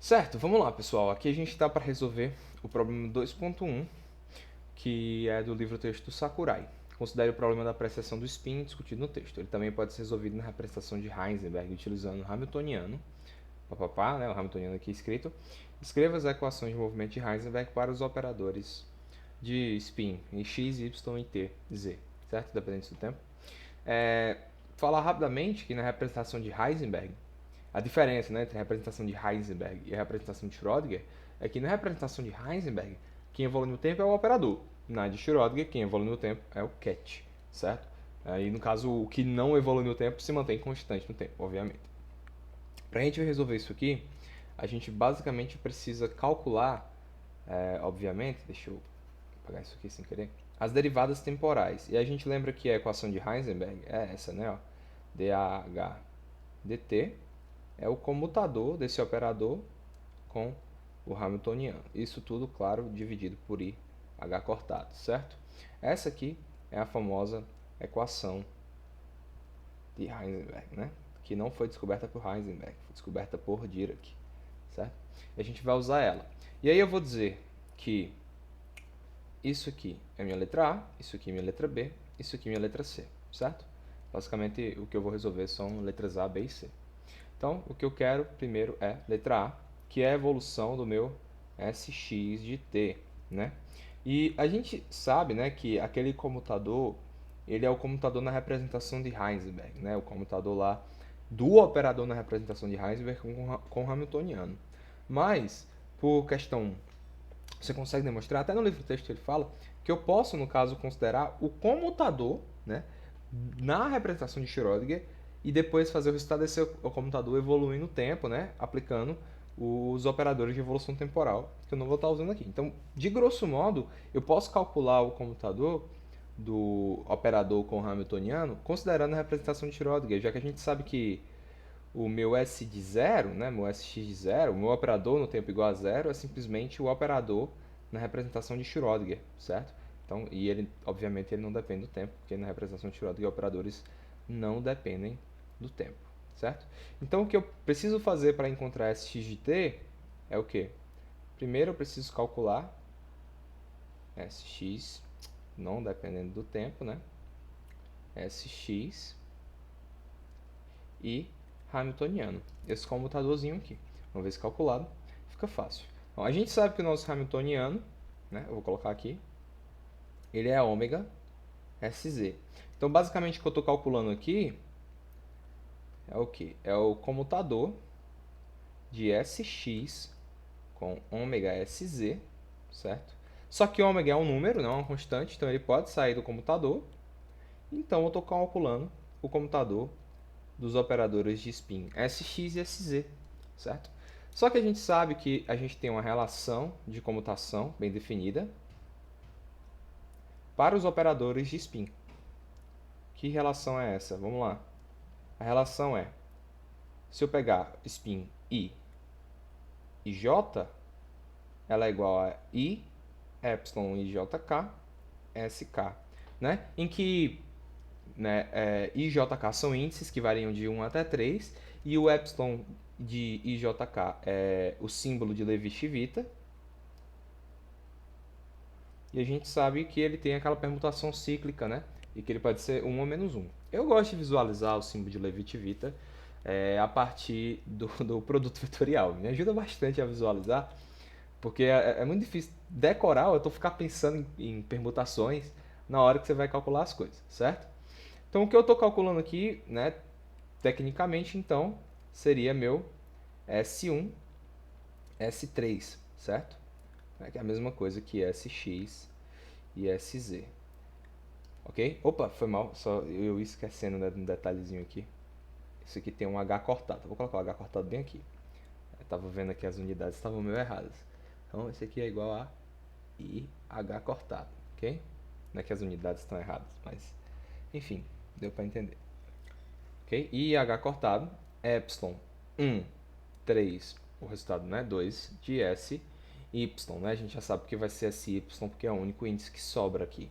Certo, vamos lá, pessoal. Aqui a gente está para resolver o problema 2.1, que é do livro-texto Sakurai. Considere o problema da apreciação do spin discutido no texto. Ele também pode ser resolvido na representação de Heisenberg utilizando o Hamiltoniano, papapá, né, o Hamiltoniano aqui escrito. Escreva as equações de movimento de Heisenberg para os operadores de spin em x, y e t, z, certo? Dependente do tempo. Falar rapidamente que na representação de Heisenberg, a diferença, né, entre a representação de Heisenberg e a representação de Schrödinger é que na representação de Heisenberg, quem evolui no tempo é o operador. Na de Schrödinger, quem evolui no tempo é o ket, certo? Aí, no caso, o que não evolui no tempo se mantém constante no tempo, obviamente. Para a gente resolver isso aqui, a gente basicamente precisa calcular, obviamente, deixa eu apagar isso aqui sem querer, as derivadas temporais. E a gente lembra que a equação de Heisenberg é essa, né? Ó, dAh dt é o comutador desse operador com o Hamiltoniano. Isso tudo, claro, dividido por I, H cortado, certo? Essa aqui é a famosa equação de Heisenberg, né? Que não foi descoberta por Heisenberg, foi descoberta por Dirac, certo? E a gente vai usar ela. E aí eu vou dizer que isso aqui é minha letra A, isso aqui é minha letra B, isso aqui é minha letra C, certo? Basicamente, o que eu vou resolver são letras A, B e C. Então, o que eu quero primeiro é letra A, que é a evolução do meu Sx de t, né? E a gente sabe, né, que aquele comutador, ele é o comutador na representação de Heisenberg, né? O comutador lá do operador na representação de Heisenberg com Hamiltoniano. Mas, por questão, você consegue demonstrar, até no livro texto ele fala, que eu posso, no caso, considerar o comutador, né, na representação de Schrödinger e depois fazer o resultado desse computador evoluir no tempo, né, aplicando os operadores de evolução temporal, que eu não vou estar usando aqui. Então, de grosso modo, eu posso calcular o comutador do operador com Hamiltoniano considerando a representação de Schrödinger, já que a gente sabe que o meu S de zero, né, meu Sx de zero, o meu operador no tempo igual a zero é simplesmente o operador na representação de Schrödinger, certo? Então, e ele, obviamente, ele não depende do tempo, porque na representação de Schrödinger operadores não dependem do tempo, certo? Então, o que eu preciso fazer para encontrar Sx de t é o quê? Primeiro, eu preciso calcular Sx, não dependendo do tempo, né? Sx e Hamiltoniano. Esse comutadorzinho aqui. Uma vez calculado, fica fácil. Bom, a gente sabe que o nosso Hamiltoniano, né, eu vou colocar aqui, ele é ômega Sz. Então, basicamente, o que eu estou calculando aqui é o que? É o comutador de Sx com ômega Sz, certo? Só que ômega é um número, não é uma constante, então ele pode sair do comutador. Então, eu estou calculando o comutador dos operadores de spin Sx e Sz, certo? Só que a gente sabe que a gente tem uma relação de comutação bem definida para os operadores de spin. Que relação é essa? Vamos lá. A relação é, se eu pegar spin I e J, ela é igual a I, epsilon i jk, sk, né? Em que, né, I e JK são índices que variam de 1 até 3, e o epsilon de IJK é o símbolo de Levi-Civita, e a gente sabe que ele tem aquela permutação cíclica, né? E que ele pode ser 1 ou menos 1. Eu gosto de visualizar o símbolo de Levi-Civita a partir do produto vetorial. Me ajuda bastante a visualizar, porque é muito difícil decorar, eu estou ficar pensando em permutações na hora que você vai calcular as coisas, certo? Então, o que eu estou calculando aqui, né, tecnicamente, então, seria meu S1, S3, certo? Que é a mesma coisa que SX e SZ. Ok? Opa, foi mal, só eu esquecendo de um detalhezinho aqui. Isso aqui tem um H cortado. Vou colocar o H cortado bem aqui. Eu tava vendo aqui as unidades estavam meio erradas. Então, esse aqui é igual a IH cortado, ok? Não é que as unidades estão erradas, mas enfim, deu para entender. Ok? IH cortado, epsilon 1, 3, o resultado, né? 2 de S, Y, né? A gente já sabe que vai ser SY porque é o único índice que sobra aqui.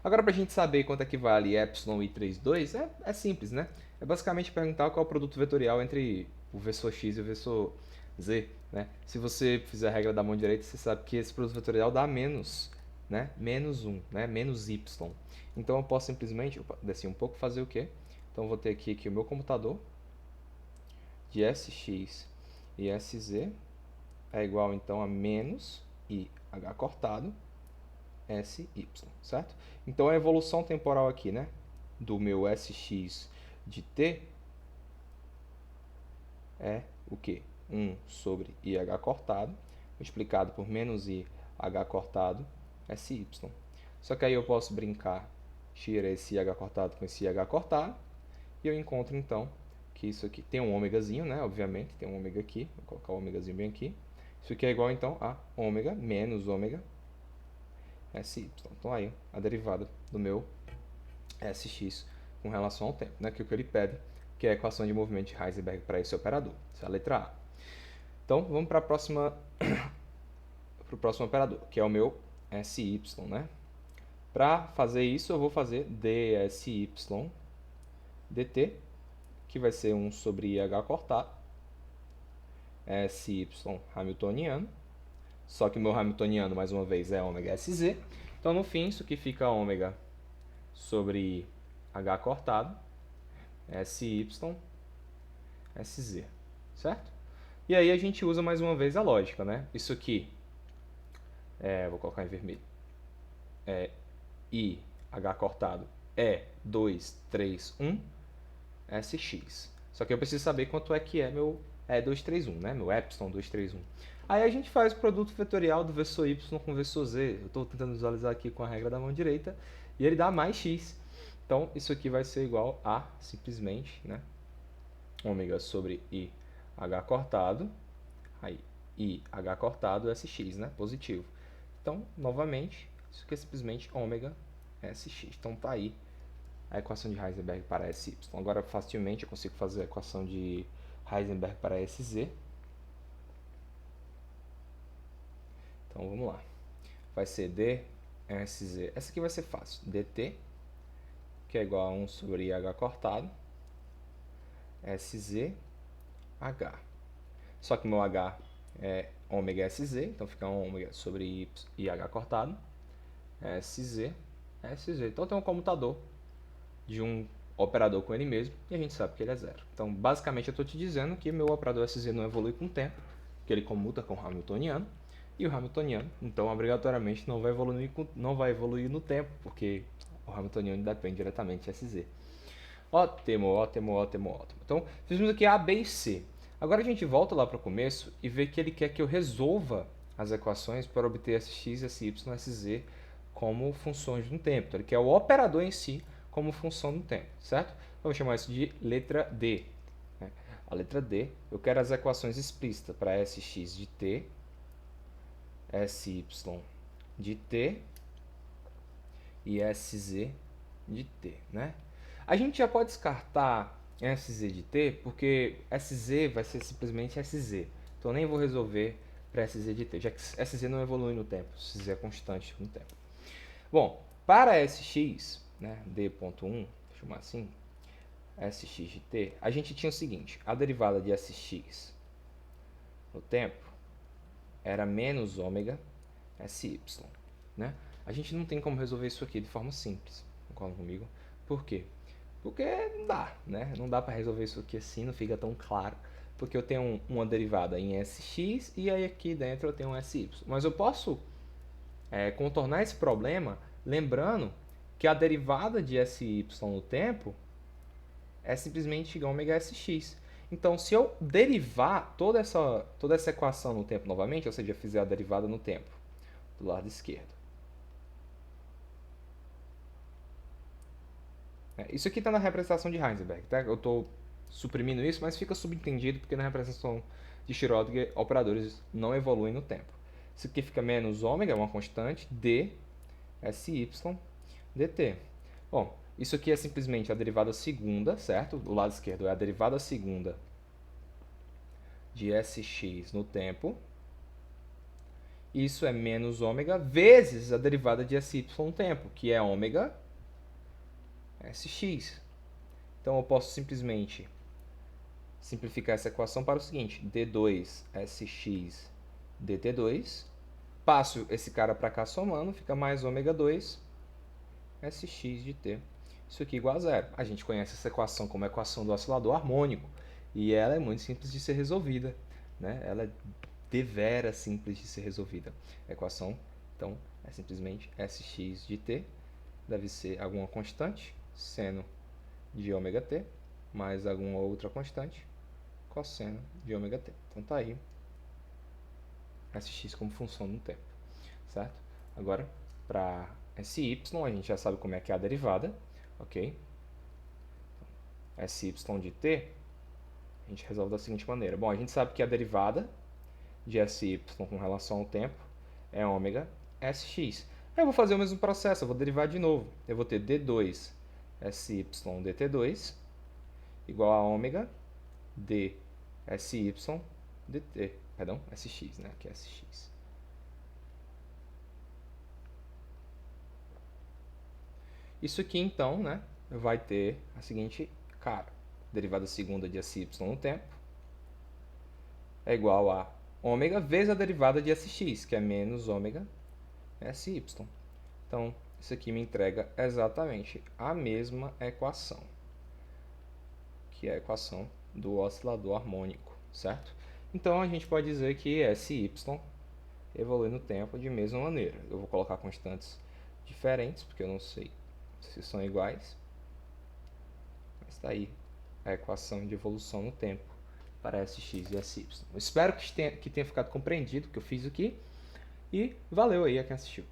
Agora, para a gente saber quanto é que vale epsilon e 3, 2, é simples, né? É basicamente perguntar qual é o produto vetorial entre o vetor x e o vetor z, né? Se você fizer a regra da mão direita, você sabe que esse produto vetorial dá menos, né? Menos 1, né? Menos y. Então eu posso simplesmente, descer um pouco, fazer o quê? Então eu vou ter aqui que o meu computador de sx e sz é igual então a menos i h cortado sy, certo? Então a evolução temporal aqui, né, do meu sx de t é o quê? 1 sobre ih cortado multiplicado por menos ih cortado sy. Só que aí eu posso brincar, tira esse ih cortado com esse ih cortado, e eu encontro então que isso aqui tem um ômegazinho, né? Obviamente, tem um ômega aqui, vou colocar o ômegazinho bem aqui. Isso aqui é igual então a ômega menos ômega sy. Então aí a derivada do meu sx com relação ao tempo, né? Que é o que ele pede, que é a equação de movimento de Heisenberg para esse operador. Essa é a letra A. Então vamos para o próximo operador, que é o meu sy, né? Para fazer isso eu vou fazer dsy dt, que vai ser 1 sobre ih cortado sy hamiltoniano, só que o meu hamiltoniano, mais uma vez, é ômega sz. Então, no fim, isso aqui fica ômega sobre h cortado sy sz, certo? E aí a gente usa mais uma vez a lógica, né? Isso aqui, vou colocar em vermelho, ih cortado é 2, 3, 1 sx. Só que eu preciso saber quanto é que é meu 231, né? Meu epsilon 231. Aí a gente faz o produto vetorial do vetor y com o vetor z. Eu estou tentando visualizar aqui com a regra da mão direita, e ele dá mais x. Então, isso aqui vai ser igual a, simplesmente, né, ômega sobre ih cortado, aí ih cortado sx, né, positivo. Então, novamente, isso aqui é simplesmente ômega sx. Então, tá aí a equação de Heisenberg para sy. Agora, facilmente, eu consigo fazer a equação de Heisenberg para sz. Então, vamos lá. Vai ser dsz. Essa aqui vai ser fácil. dt, que é igual a 1 sobre ih cortado, sz, h. Só que meu h é ômega sz, então fica ômega sobre ih cortado, sz, sz. Então, tem um comutador de um operador com ele mesmo, e a gente sabe que ele é zero. Então, basicamente, eu estou te dizendo que meu operador sz não evolui com o tempo, porque ele comuta com o hamiltoniano, e o hamiltoniano, então, obrigatoriamente, não vai evoluir no tempo, porque o hamiltoniano depende diretamente de sz. Ótimo, ótimo, ótimo, ótimo. Então, fizemos aqui A, B e C. Agora a gente volta lá para o começo e vê que ele quer que eu resolva as equações para obter sx, sy, sz como funções no tempo. Então, ele quer o operador em si como função no tempo, certo? Vamos chamar isso de letra D. A letra D, eu quero as equações explícitas para sx de t, sy de t e sz de t, né? A gente já pode descartar sz de t, porque sz vai ser simplesmente sz. Então, eu nem vou resolver para sz de t, já que sz não evolui no tempo, sz é constante no tempo. Bom, para sx, né, d.1, deixa eu chamar assim, sx de t, a gente tinha o seguinte, a derivada de sx no tempo era menos ômega sy, né? A gente não tem como resolver isso aqui de forma simples, concorda comigo? Por quê? Porque não dá, né? Não dá para resolver isso aqui assim, não fica tão claro, porque eu tenho uma derivada em sx e aí aqui dentro eu tenho um sy. Mas eu posso contornar esse problema lembrando que a derivada de sy no tempo é simplesmente igual a ômega sx. Então, se eu derivar toda essa equação no tempo novamente, ou seja, fizer a derivada no tempo do lado esquerdo. Isso aqui está na representação de Heisenberg, tá? Eu estou suprimindo isso, mas fica subentendido porque na representação de Schrödinger, operadores não evoluem no tempo. Isso aqui fica menos ômega, é uma constante, d, sy, dt. Bom, isso aqui é simplesmente a derivada segunda, certo? O lado esquerdo é a derivada segunda de sx no tempo. Isso é menos ômega vezes a derivada de sy no tempo, que é ômega sx. Então, eu posso simplesmente simplificar essa equação para o seguinte: d2sx dt2. Passo esse cara para cá somando, fica mais ômega 2 sx de t. Isso aqui igual a zero. A gente conhece essa equação como a equação do oscilador harmônico e ela é muito simples de ser resolvida, né? Ela é devera simples de ser resolvida. A equação, então, é simplesmente sx de t, deve ser alguma constante, seno de ômega t, mais alguma outra constante, cosseno de ômega t. Então tá aí sx como função no tempo, certo? Agora, para sy, a gente já sabe como é que é a derivada, ok? Sy de t, a gente resolve da seguinte maneira. Bom, a gente sabe que a derivada de sy com relação ao tempo é ômega sx. Aí eu vou fazer o mesmo processo, eu vou derivar de novo. Eu vou ter d2 sy dt2 igual a ômega d sy dt, perdão, sx, né? Aqui é sx. Isso aqui, então, né, vai ter a seguinte cara. Derivada segunda de sy no tempo é igual a ômega vezes a derivada de sx, que é menos ômega sy. Então, isso aqui me entrega exatamente a mesma equação, que é a equação do oscilador harmônico, certo? Então, a gente pode dizer que sy evolui no tempo de mesma maneira. Eu vou colocar constantes diferentes, porque eu não sei se são iguais. Mas está aí a equação de evolução no tempo para sx e sy. Espero que tenha ficado compreendido o que eu fiz aqui. E valeu aí a quem assistiu.